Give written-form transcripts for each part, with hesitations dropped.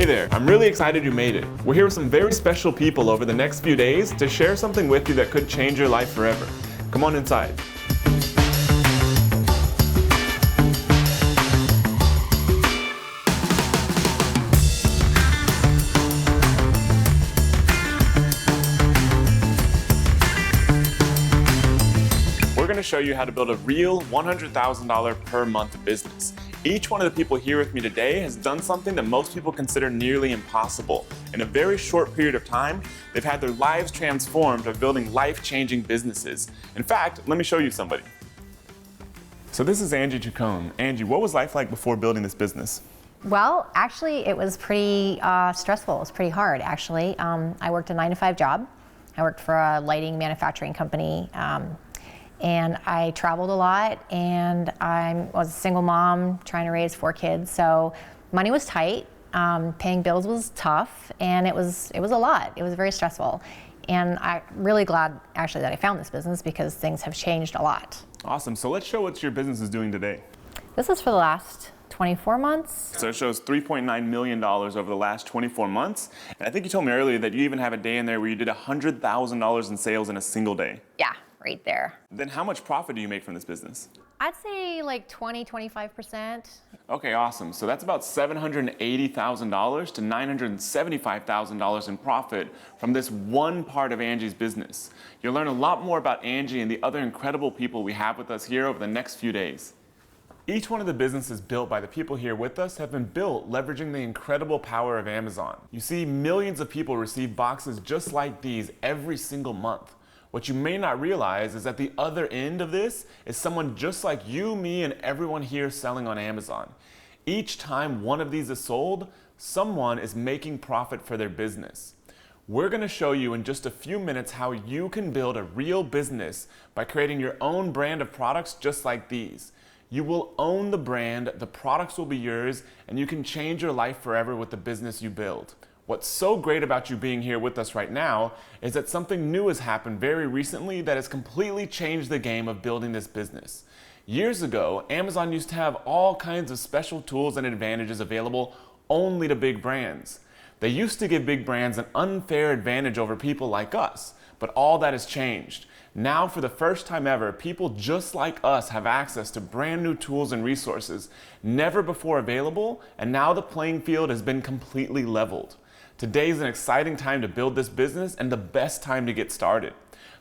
Hey there, I'm really excited you made it. We're here with some very special people over the next few days to share something with you that could change your life forever. Come on inside. We're going to show you how to build a real $100,000 per month business. Each one of the people here with me today has done something that most people consider nearly impossible. In a very short period of time, they've had their lives transformed by building life-changing businesses. In fact, let me show you somebody. So this is Angie Chacon. Angie, what was life like before building this business? Well, actually, it was pretty stressful. It was pretty hard, actually. I worked a 9-to-5 job. I worked for a lighting manufacturing company. And I traveled a lot, and I was a single mom trying to raise 4 kids. So money was tight, paying bills was tough, and it was a lot. It was very stressful. And I'm really glad actually that I found this business because things have changed a lot. Awesome. So let's show what your business is doing today. This is for the last 24 months. So it shows $3.9 million over the last 24 months. And I think you told me earlier that you even have a day in there where you did $100,000 in sales in a single day. Yeah. Right there. Then how much profit do you make from this business? I'd say like 25%. Okay, awesome. So that's about $780,000 to $975,000 in profit from this one part of Angie's business. You'll learn a lot more about Angie and the other incredible people we have with us here over the next few days. Each one of the businesses built by the people here with us have been built leveraging the incredible power of Amazon. You see, millions of people receive boxes just like these every single month. What you may not realize is that the other end of this is someone just like you, me, and everyone here selling on Amazon. Each time one of these is sold, someone is making profit for their business. We're going to show you in just a few minutes how you can build a real business by creating your own brand of products just like these. You will own the brand, the products will be yours, and you can change your life forever with the business you build. What's so great about you being here with us right now is that something new has happened very recently that has completely changed the game of building this business. Years ago, Amazon used to have all kinds of special tools and advantages available only to big brands. They used to give big brands an unfair advantage over people like us, but all that has changed. Now, for the first time ever, people just like us have access to brand new tools and resources never before available, and now the playing field has been completely leveled. Today is an exciting time to build this business and the best time to get started.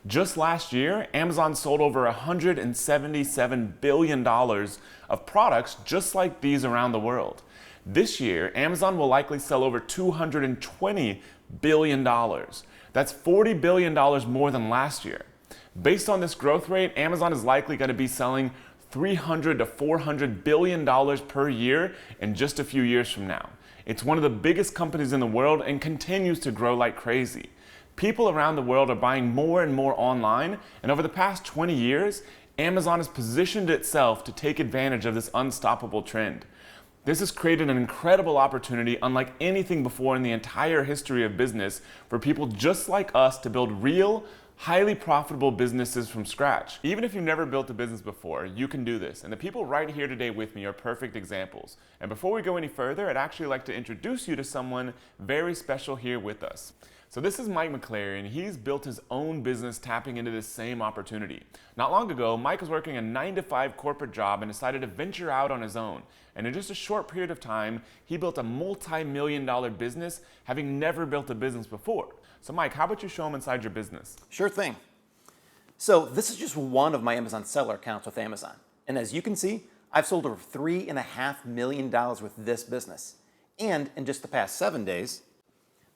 Just last year, Amazon sold over $177 billion of products just like these around the world. This year, Amazon will likely sell over $220 billion. That's $40 billion more than last year. Based on this growth rate, Amazon is likely going to be selling $300 to $400 billion per year in just a few years from now. It's one of the biggest companies in the world and continues to grow like crazy. People around the world are buying more and more online, and over the past 20 years, Amazon has positioned itself to take advantage of this unstoppable trend. This has created an incredible opportunity unlike anything before in the entire history of business for people just like us to build real, highly profitable businesses from scratch. Even if you've never built a business before, you can do this. And the people right here today with me are perfect examples. And before we go any further, I'd actually like to introduce you to someone very special here with us. So this is Mike McClary, and he's built his own business tapping into this same opportunity. Not long ago, Mike was working a 9-to-5 corporate job and decided to venture out on his own. And in just a short period of time, he built a multi-million-dollar business, having never built a business before. So Mike, how about you show them inside your business? Sure thing. So this is just one of my Amazon seller accounts with Amazon. And as you can see, I've sold over $3.5 million with this business. And in just the past 7 days,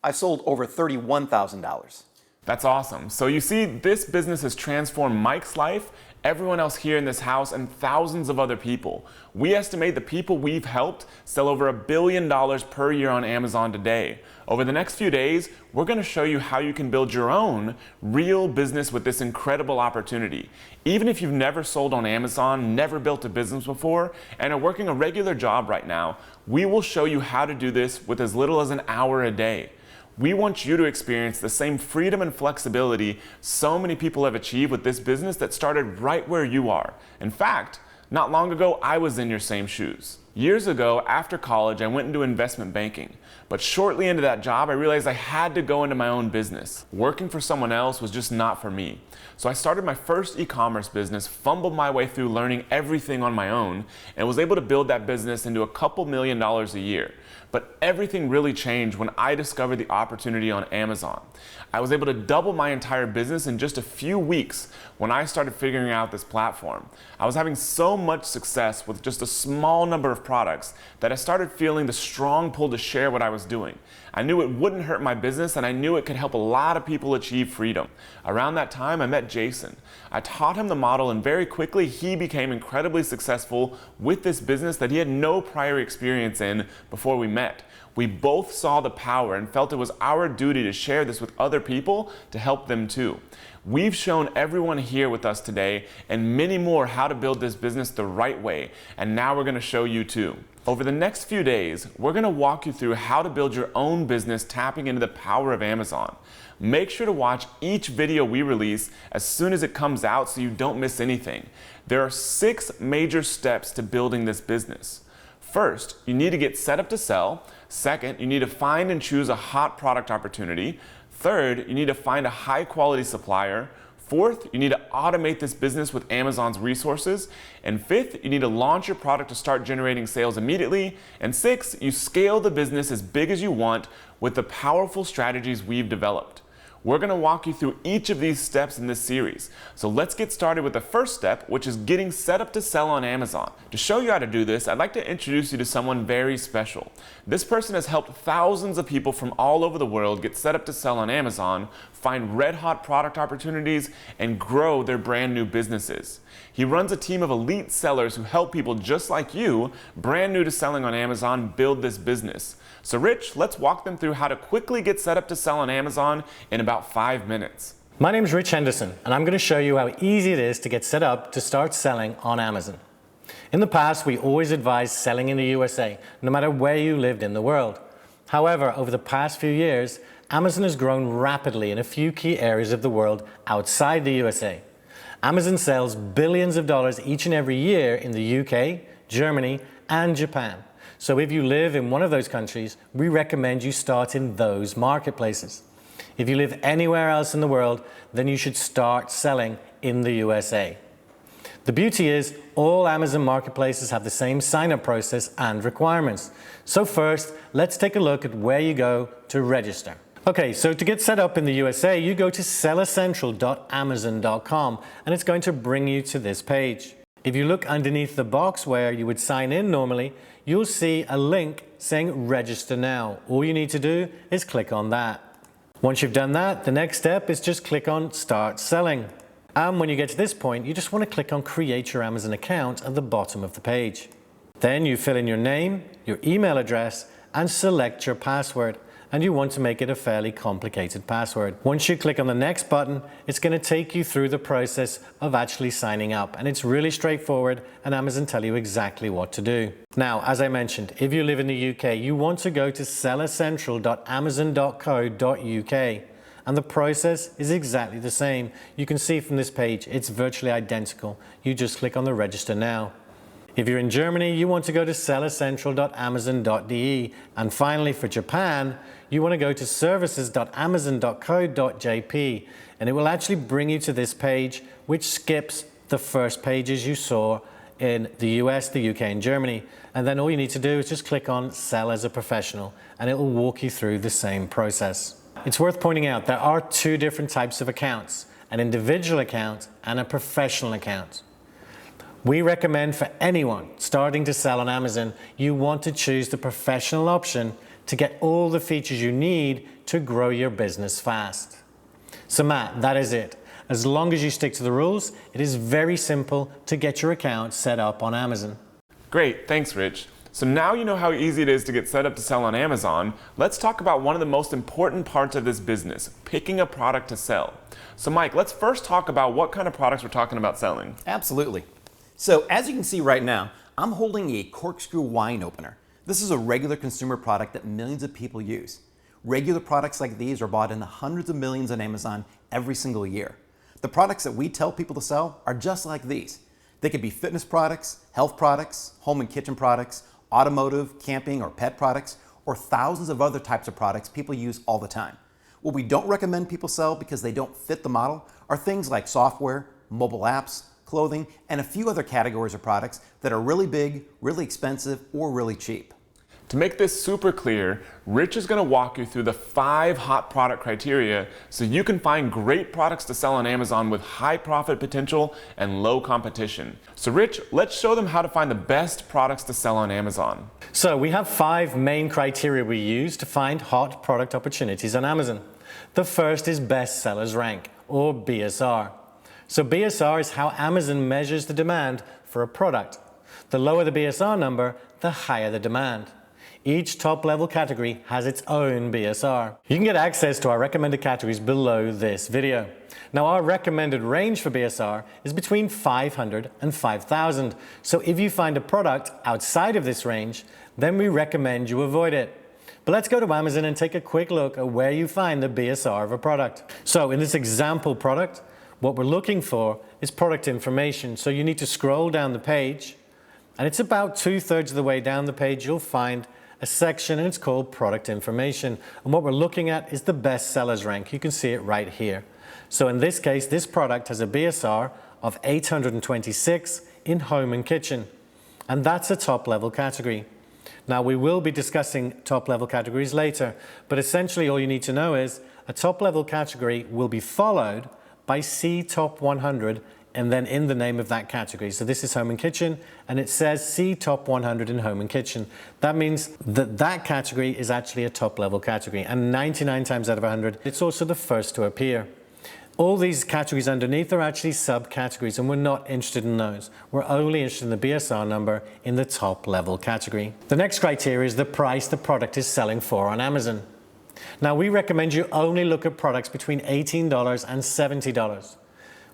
I've sold over $31,000. That's awesome. So you see, this business has transformed Mike's life, everyone else here in this house, and thousands of other people. We estimate the people we've helped sell over $1 billion per year on Amazon today. Over the next few days, we're going to show you how you can build your own real business with this incredible opportunity. Even if you've never sold on Amazon, never built a business before, and are working a regular job right now, we will show you how to do this with as little as an hour a day. We want you to experience the same freedom and flexibility so many people have achieved with this business that started right where you are. In fact, not long ago, I was in your same shoes. Years ago, after college, I went into investment banking. But shortly into that job, I realized I had to go into my own business. Working for someone else was just not for me. So I started my first e-commerce business, fumbled my way through learning everything on my own, and was able to build that business into a couple $1 million a year. But everything really changed when I discovered the opportunity on Amazon. I was able to double my entire business in just a few weeks when I started figuring out this platform. I was having so much success with just a small number of products that I started feeling the strong pull to share what I was doing. I knew it wouldn't hurt my business, and I knew it could help a lot of people achieve freedom. Around that time, I met Jason. I taught him the model, and very quickly he became incredibly successful with this business that he had no prior experience in before we met. We both saw the power and felt it was our duty to share this with other people to help them too. We've shown everyone here with us today and many more how to build this business the right way, and now we're going to show you too. Over the next few days, we're going to walk you through how to build your own business tapping into the power of Amazon. Make sure to watch each video we release as soon as it comes out so you don't miss anything. There are 6 major steps to building this business. First, you need to get set up to sell. Second, you need to find and choose a hot product opportunity. Third, you need to find a high quality supplier. Fourth, you need to automate this business with Amazon's resources. And fifth, you need to launch your product to start generating sales immediately. And sixth, you scale the business as big as you want with the powerful strategies we've developed. We're going to walk you through each of these steps in this series. So let's get started with the first step, which is getting set up to sell on Amazon. To show you how to do this, I'd like to introduce you to someone very special. This person has helped thousands of people from all over the world get set up to sell on Amazon, find red-hot product opportunities, and grow their brand new businesses. He runs a team of elite sellers who help people just like you, brand new to selling on Amazon, build this business. So Rich, let's walk them through how to quickly get set up to sell on Amazon in about 5 minutes. My name is Rich Henderson, and I'm going to show you how easy it is to get set up to start selling on Amazon. In the past, we always advised selling in the USA, no matter where you lived in the world. However, over the past few years, Amazon has grown rapidly in a few key areas of the world outside the USA. Amazon sells billions of dollars each and every year in the UK, Germany, and Japan. So if you live in one of those countries, we recommend you start in those marketplaces. If you live anywhere else in the world, then you should start selling in the USA. The beauty is, all Amazon marketplaces have the same sign-up process and requirements. So first, let's take a look at where you go to register. Okay, so to get set up in the USA, you go to sellercentral.amazon.com, and it's going to bring you to this page. If you look underneath the box where you would sign in normally, you'll see a link saying register now. All you need to do is click on that. Once you've done that, the next step is just click on start selling. And when you get to this point, you just want to click on create your Amazon account at the bottom of the page. Then you fill in your name, your email address, and select your password. And you want to make it a fairly complicated password. Once you click on the next button, it's going to take you through the process of actually signing up. And it's really straightforward, and Amazon tell you exactly what to do. Now, as I mentioned, if you live in the UK, you want to go to sellercentral.amazon.co.uk. And the process is exactly the same. You can see from this page, it's virtually identical. You just click on the register now. If you're in Germany, you want to go to sellercentral.amazon.de. And finally, for Japan, you want to go to services.amazon.co.jp. And it will actually bring you to this page, which skips the first pages you saw in the US, the UK, and Germany. And then all you need to do is just click on Sell as a Professional, and it will walk you through the same process. It's worth pointing out there are 2 different types of accounts, an individual account and a professional account. We recommend for anyone starting to sell on Amazon, you want to choose the professional option to get all the features you need to grow your business fast. So Matt, that is it. As long as you stick to the rules, it is very simple to get your account set up on Amazon. Great, thanks Rich. So now you know how easy it is to get set up to sell on Amazon. Let's talk about one of the most important parts of this business, picking a product to sell. So Mike, let's first talk about what kind of products we're talking about selling. Absolutely. So as you can see right now, I'm holding a corkscrew wine opener. This is a regular consumer product that millions of people use. Regular products like these are bought in the hundreds of millions on Amazon every single year. The products that we tell people to sell are just like these. They could be fitness products, health products, home and kitchen products, automotive, camping, or pet products, or thousands of other types of products people use all the time. What we don't recommend people sell because they don't fit the model are things like software, mobile apps, clothing, and a few other categories of products that are really big, really expensive, or really cheap. To make this super clear, Rich is going to walk you through the 5 hot product criteria so you can find great products to sell on Amazon with high profit potential and low competition. So Rich, let's show them how to find the best products to sell on Amazon. So we have 5 main criteria we use to find hot product opportunities on Amazon. The first is best sellers rank, or BSR. So BSR is how Amazon measures the demand for a product. The lower the BSR number, the higher the demand. Each top-level category has its own BSR. You can get access to our recommended categories below this video. Now, our recommended range for BSR is between 500 and 5,000. So if you find a product outside of this range, then we recommend you avoid it. But let's go to Amazon and take a quick look at where you find the BSR of a product. So in this example product, what we're looking for is product information. So you need to scroll down the page, and it's about 2/3 of the way down the page you'll find a section, and it's called product information. And what we're looking at is the best sellers rank. You can see it right here. So in this case, this product has a BSR of 826 in home and kitchen, and that's a top level category. Now, we will be discussing top level categories later, but essentially all you need to know is a top level category will be followed by C top 100 and then in the name of that category. So this is home and kitchen, and it says C top 100 in home and kitchen. That means that that category is actually a top level category, and 99 times out of 100, it's also the first to appear. All these categories underneath are actually subcategories, and we're not interested in those. We're only interested in the BSR number in the top level category. The next criteria is the price the product is selling for on Amazon. Now, we recommend you only look at products between $18 and $70.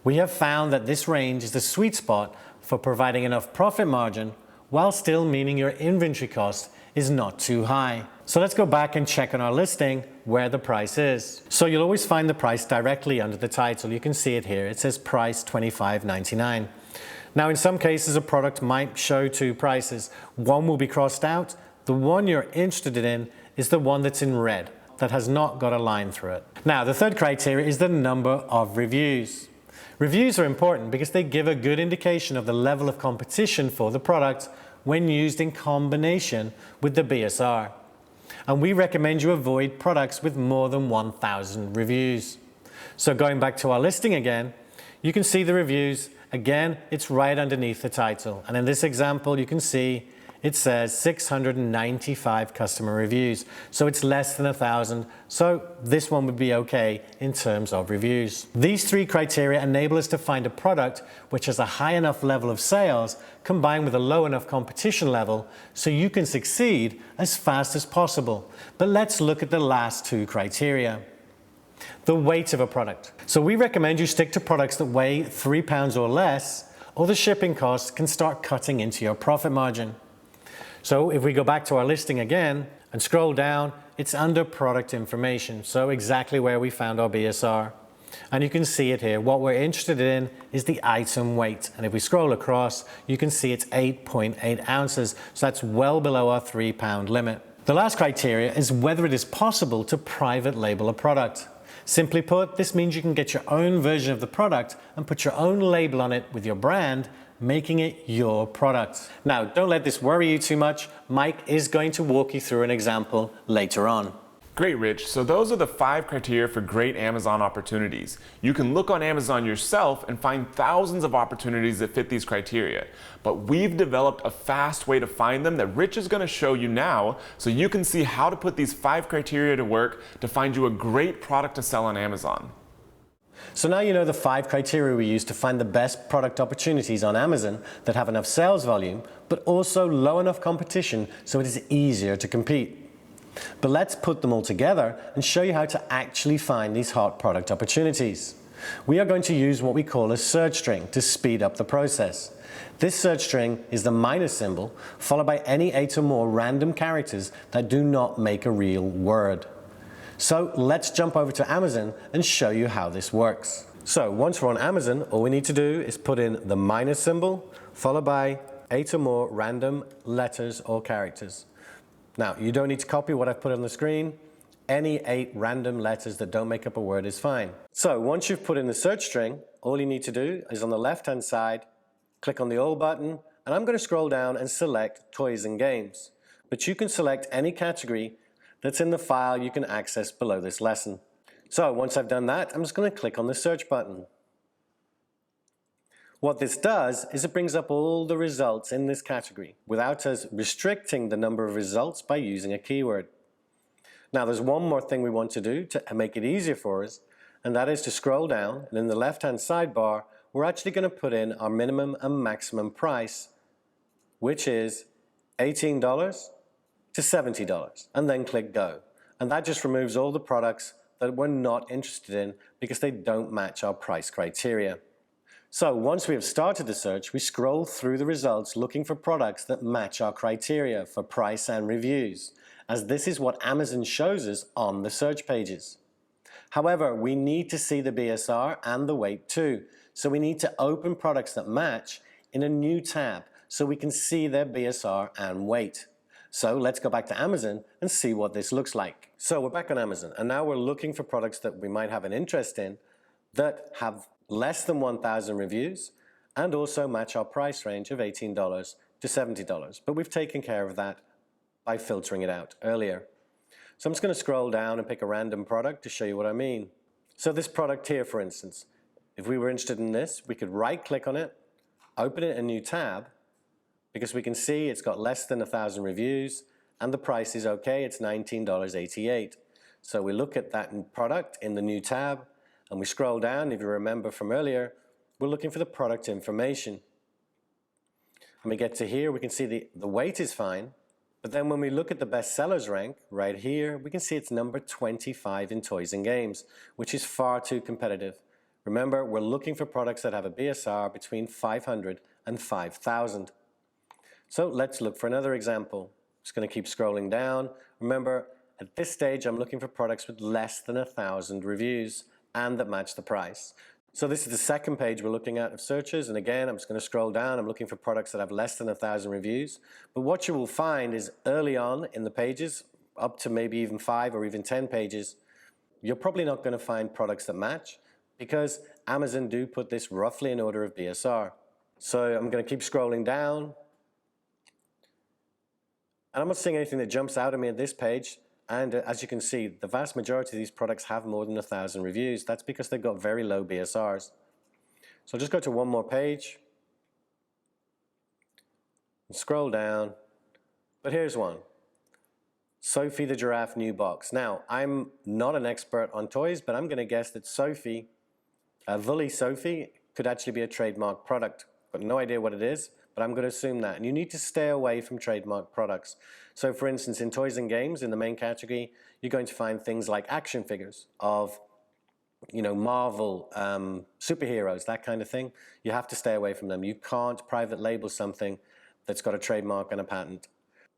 We have found that this range is the sweet spot for providing enough profit margin while still meaning your inventory cost is not too high. So let's go back and check on our listing where the price is. So you'll always find the price directly under the title. You can see it here. It says price $25.99. Now, in some cases, a product might show 2 prices. One will be crossed out. The one you're interested in is the one that's in red, that has not got a line through it. Now, the third criteria is the number of reviews. Reviews are important because they give a good indication of the level of competition for the product when used in combination with the BSR. And we recommend you avoid products with more than 1,000 reviews. So going back to our listing again, you can see the reviews. Again, it's right underneath the title. And in this example, you can see it says 695 customer reviews. So it's less than 1,000. So this one would be okay in terms of reviews. These 3 criteria enable us to find a product which has a high enough level of sales combined with a low enough competition level so you can succeed as fast as possible. But let's look at the last 2 criteria. The weight of a product. So we recommend you stick to products that weigh 3 pounds or less, or the shipping costs can start cutting into your profit margin. So if we go back to our listing again and scroll down, it's under product information. So exactly where we found our BSR. And you can see it here. What we're interested in is the item weight. And if we scroll across, you can see it's 8.8 ounces. So that's well below our 3 pound limit. The last criteria is whether it is possible to private label a product. Simply put, this means you can get your own version of the product and put your own label on it with your brand, making it your product. Now, don't let this worry you too much. Mike is going to walk you through an example later on. Great, Rich. So those are the 5 criteria for great Amazon opportunities. You can look on Amazon yourself and find thousands of opportunities that fit these criteria. But we've developed a fast way to find them that Rich is going to show you now so you can see how to put these 5 criteria to work to find you a great product to sell on Amazon. So now you know the 5 criteria we use to find the best product opportunities on Amazon that have enough sales volume, but also low enough competition so it is easier to compete. But let's put them all together and show you how to actually find these hot product opportunities. We are going to use what we call a search string to speed up the process. This search string is the minus symbol followed by any 8 or more random characters that do not make a real word. So let's jump over to Amazon and show you how this works. So once we're on Amazon, all we need to do is put in the minus symbol followed by 8 or more random letters or characters. Now, you don't need to copy what I've put on the screen. Any 8 random letters that don't make up a word is fine. So once you've put in the search string, all you need to do is on the left-hand side, click on the All button, and I'm going to scroll down and select Toys and Games. But you can select any category that's in the file you can access below this lesson. So once I've done that, I'm just going to click on the Search button. What this does is it brings up all the results in this category without us restricting the number of results by using a keyword. Now there's one more thing we want to do to make it easier for us, and that is to scroll down, and in the left-hand sidebar, we're actually going to put in our minimum and maximum price, which is $18 to $70, and then click Go. And that just removes all the products that we're not interested in because they don't match our price criteria. So once we have started the search, we scroll through the results looking for products that match our criteria for price and reviews, as this is what Amazon shows us on the search pages. However, we need to see the BSR and the weight too, so we need to open products that match in a new tab so we can see their BSR and weight. So let's go back to Amazon and see what this looks like. So we're back on Amazon, and now we're looking for products that we might have an interest in that have less than 1,000 reviews and also match our price range of $18 to $70. But we've taken care of that by filtering it out earlier. So I'm just going to scroll down and pick a random product to show you what I mean. So this product here, for instance, if we were interested in this, we could right click on it, open it in a new tab, because we can see it's got less than 1,000 reviews and the price is okay, it's $19.88. So we look at that product in the new tab, and we scroll down. If you remember from earlier, we're looking for the product information. When we get to here, we can see the weight is fine, but then when we look at the bestsellers rank, right here, we can see it's number 25 in Toys and Games, which is far too competitive. Remember, we're looking for products that have a BSR between 500 and 5,000. So let's look for another example. Just going to keep scrolling down. Remember, at this stage, I'm looking for products with less than 1,000 reviews and that match the price. So this is the second page we're looking at of searches, and again I'm just going to scroll down. I'm looking for products that have less than 1,000 reviews, but what you will find is early on in the pages, up to maybe even 5 or even 10 pages, you're probably not going to find products that match because Amazon do put this roughly in order of BSR. So I'm going to keep scrolling down, and I'm not seeing anything that jumps out at me at this page. And as you can see, the vast majority of these products have more than 1,000 reviews. That's because they've got very low BSRs. So I'll just go to one more page and scroll down. But here's one. Sophie the Giraffe new box. Now, I'm not an expert on toys, but I'm going to guess that Sophie, Woolly Sophie, could actually be a trademark product. Got no idea what it is, but I'm going to assume that. And you need to stay away from trademark products. So for instance, in Toys and Games, in the main category, you're going to find things like action figures of, Marvel, superheroes, that kind of thing. You have to stay away from them. You can't private label something that's got a trademark and a patent.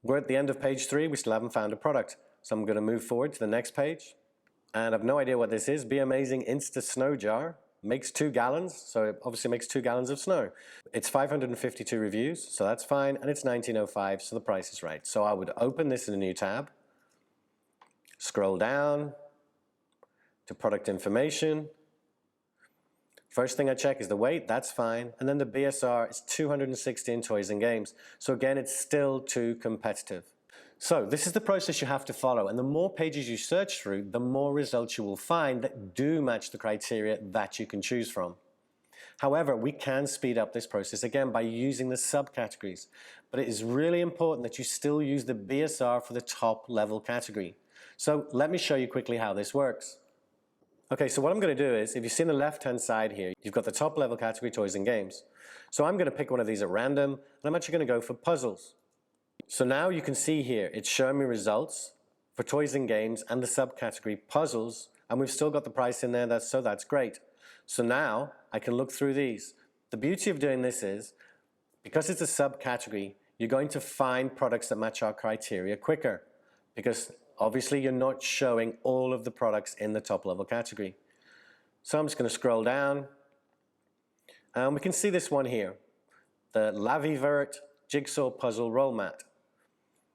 We're at the end of page 3. We still haven't found a product. So I'm going to move forward to the next page. And I've no idea what this is. Be Amazing Insta Snow Jar. Makes 2 gallons, so it obviously makes 2 gallons of snow. It's 552 reviews, so that's fine, and it's $19.05, so the price is right. So I would open this in a new tab, scroll down to product information. First thing I check is the weight, that's fine, and then the BSR is 260 in Toys and Games. So again, it's still too competitive. So this is the process you have to follow, and the more pages you search through, the more results you will find that do match the criteria that you can choose from. However, we can speed up this process again by using the subcategories, but it is really important that you still use the BSR for the top level category. So let me show you quickly how this works. Okay, so what I'm going to do is, if you see on the left-hand side here, you've got the top level category, Toys and Games. So I'm going to pick one of these at random, and I'm actually going to go for puzzles. So now you can see here, it's showing me results for Toys and Games and the subcategory puzzles, and we've still got the price in there, so that's great. So now I can look through these. The beauty of doing this is, because it's a subcategory, you're going to find products that match our criteria quicker, because obviously you're not showing all of the products in the top level category. So I'm just going to scroll down, and we can see this one here, the La Vie Verte jigsaw puzzle roll mat.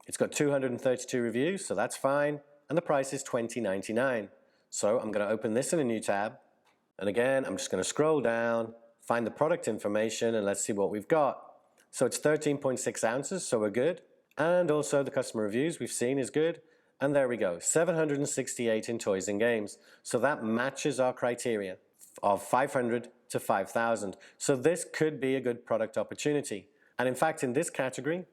It's got 232 reviews, so that's fine, and the price is $20.99. So I'm going to open this in a new tab, and again, I'm just going to scroll down, find the product information, and let's see what we've got. So it's 13.6 ounces, so we're good. And also the customer reviews we've seen is good. And there we go, 768 in toys and games. So that matches our criteria of 500 to 5,000. So this could be a good product opportunity. And in fact, in this category,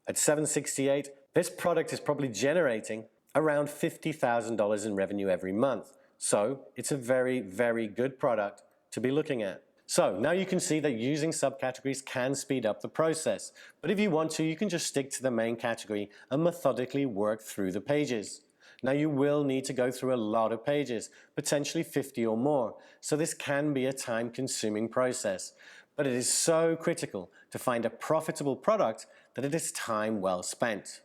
at 768, this product is probably generating around $50,000 in revenue every month. So it's a very, very good product to be looking at. So now you can see that using subcategories can speed up the process. But if you want to, you can just stick to the main category and methodically work through the pages. Now you will need to go through a lot of pages, potentially 50 or more. So this can be a time-consuming process. But it is so critical to find a profitable product that it is time well spent.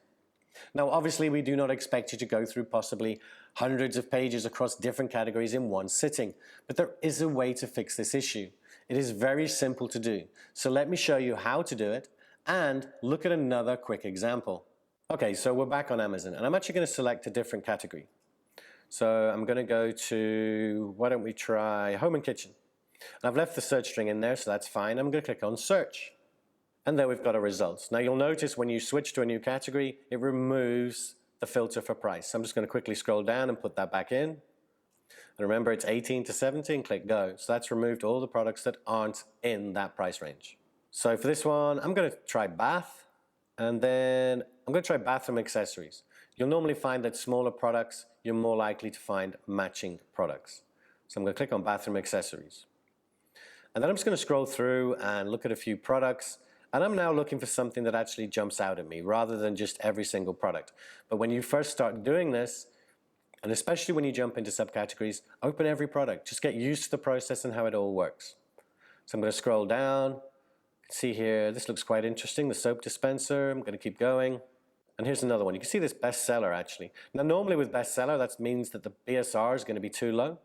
Now, obviously, we do not expect you to go through possibly hundreds of pages across different categories in one sitting, but there is a way to fix this issue. It is very simple to do. So let me show you how to do it and look at another quick example. Okay, so we're back on Amazon, and I'm actually going to select a different category. So I'm going to go to, why don't we try home and kitchen? And I've left the search string in there, so that's fine. I'm going to click on search. And there we've got our results. Now you'll notice when you switch to a new category, it removes the filter for price. So I'm just going to quickly scroll down and put that back in. And remember, it's 18 to 70 and click go. So that's removed all the products that aren't in that price range. So for this one, I'm going to try bath, and then I'm going to try bathroom accessories. You'll normally find that smaller products, you're more likely to find matching products. So I'm going to click on bathroom accessories. And then I'm just going to scroll through and look at a few products. And I'm now looking for something that actually jumps out at me rather than just every single product. But when you first start doing this, and especially when you jump into subcategories, open every product. Just get used to the process and how it all works. So I'm going to scroll down. See here, this looks quite interesting, the soap dispenser. I'm going to keep going. And here's another one. You can see this bestseller actually. Now normally with bestseller, that means that the BSR is going to be too low.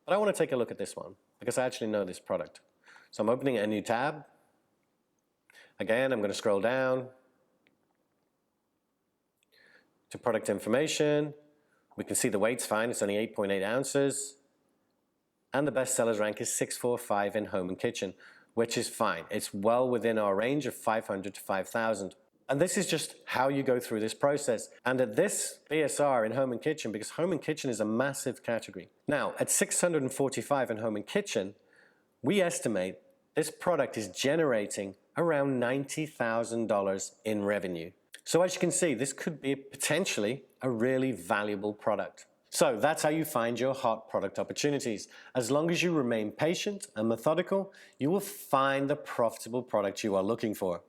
But I want to take a look at this one because I actually know this product. So I'm opening a new tab. Again, I'm going to scroll down to product information. We can see the weight's fine, it's only 8.8 ounces. And the bestsellers rank is 645 in home and kitchen, which is fine. It's well within our range of 500 to 5,000. And this is just how you go through this process. And at this BSR in home and kitchen, because home and kitchen is a massive category. Now, at 645 in home and kitchen, we estimate this product is generating around $90,000 in revenue. So as you can see, this could be potentially a really valuable product. So that's how you find your hot product opportunities. As long as you remain patient and methodical, you will find the profitable product you are looking for.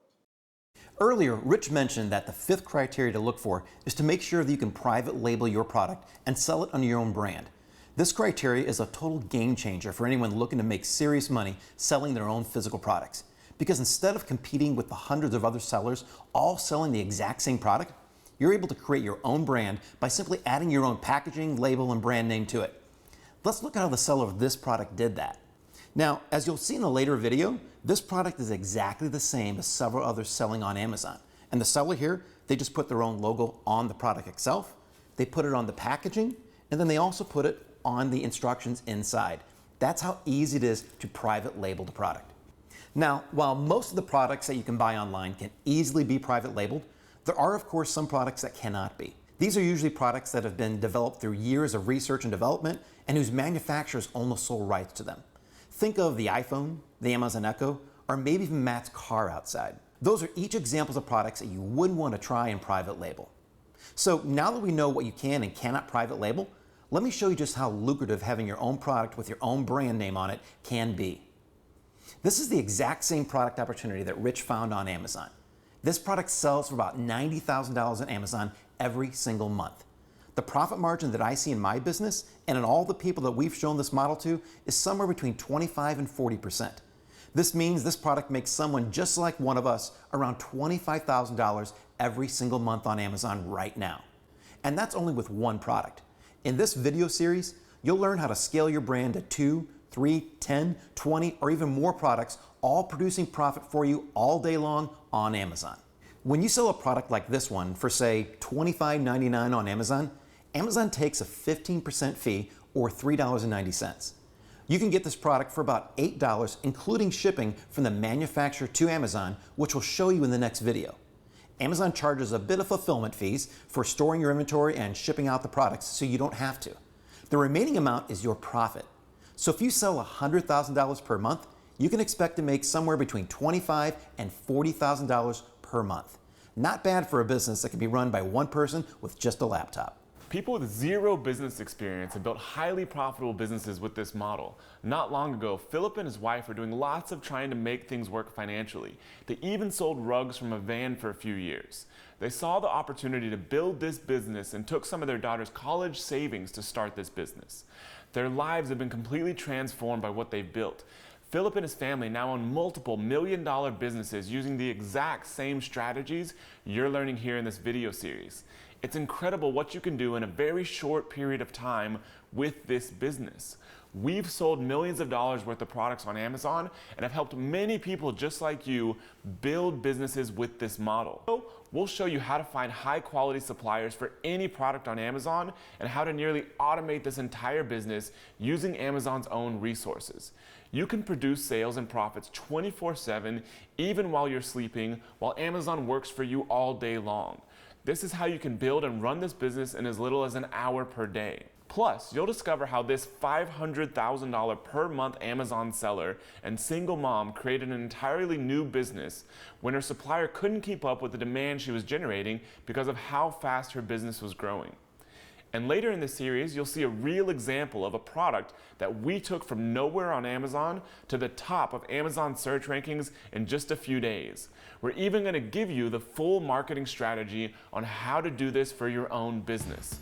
Earlier, Rich mentioned that the fifth criteria to look for is to make sure that you can private label your product and sell it under your own brand. This criteria is a total game changer for anyone looking to make serious money selling their own physical products. Because instead of competing with the hundreds of other sellers all selling the exact same product, you're able to create your own brand by simply adding your own packaging, label, and brand name to it. Let's look at how the seller of this product did that. Now, as you'll see in a later video, this product is exactly the same as several others selling on Amazon. And the seller here, they just put their own logo on the product itself, they put it on the packaging, and then they also put it on the instructions inside. That's how easy it is to private label the product. Now, while most of the products that you can buy online can easily be private labeled, there are of course some products that cannot be. These are usually products that have been developed through years of research and development and whose manufacturers own the sole rights to them. Think of the iPhone, the Amazon Echo, or maybe even Matt's car outside. Those are each examples of products that you wouldn't want to try and private label. So now that we know what you can and cannot private label, let me show you just how lucrative having your own product with your own brand name on it can be. This is the exact same product opportunity that Rich found on Amazon. This product sells for about $90,000 on Amazon every single month. The profit margin that I see in my business and in all the people that we've shown this model to is somewhere between 25 and 40%. This means this product makes someone just like one of us around $25,000 every single month on Amazon right now. And that's only with one product. In this video series, you'll learn how to scale your brand to 2, 3, 10, 20, or even more products, all producing profit for you all day long on Amazon. When you sell a product like this one for, say, $25.99 on Amazon, Amazon takes a 15% fee, or $3.90. You can get this product for about $8, including shipping from the manufacturer to Amazon, which we'll show you in the next video. Amazon charges a bit of fulfillment fees for storing your inventory and shipping out the products, so you don't have to. The remaining amount is your profit. So if you sell $100,000 per month, you can expect to make somewhere between $25,000 and $40,000 per month. Not bad for a business that can be run by one person with just a laptop. People with zero business experience have built highly profitable businesses with this model. Not long ago, Philip and his wife were doing lots of trying to make things work financially. They even sold rugs from a van for a few years. They saw the opportunity to build this business and took some of their daughter's college savings to start this business. Their lives have been completely transformed by what they've built. Philip and his family now own multiple million-dollar businesses using the exact same strategies you're learning here in this video series. It's incredible what you can do in a very short period of time with this business. We've sold millions of dollars worth of products on Amazon and have helped many people just like you build businesses with this model. So we'll show you how to find high-quality suppliers for any product on Amazon and how to nearly automate this entire business using Amazon's own resources. You can produce sales and profits 24/7 even while you're sleeping, while Amazon works for you all day long. This is how you can build and run this business in as little as an hour per day. Plus, you'll discover how this $500,000 per month Amazon seller and single mom created an entirely new business when her supplier couldn't keep up with the demand she was generating because of how fast her business was growing. And later in the series, you'll see a real example of a product that we took from nowhere on Amazon to the top of Amazon search rankings in just a few days. We're even going to give you the full marketing strategy on how to do this for your own business.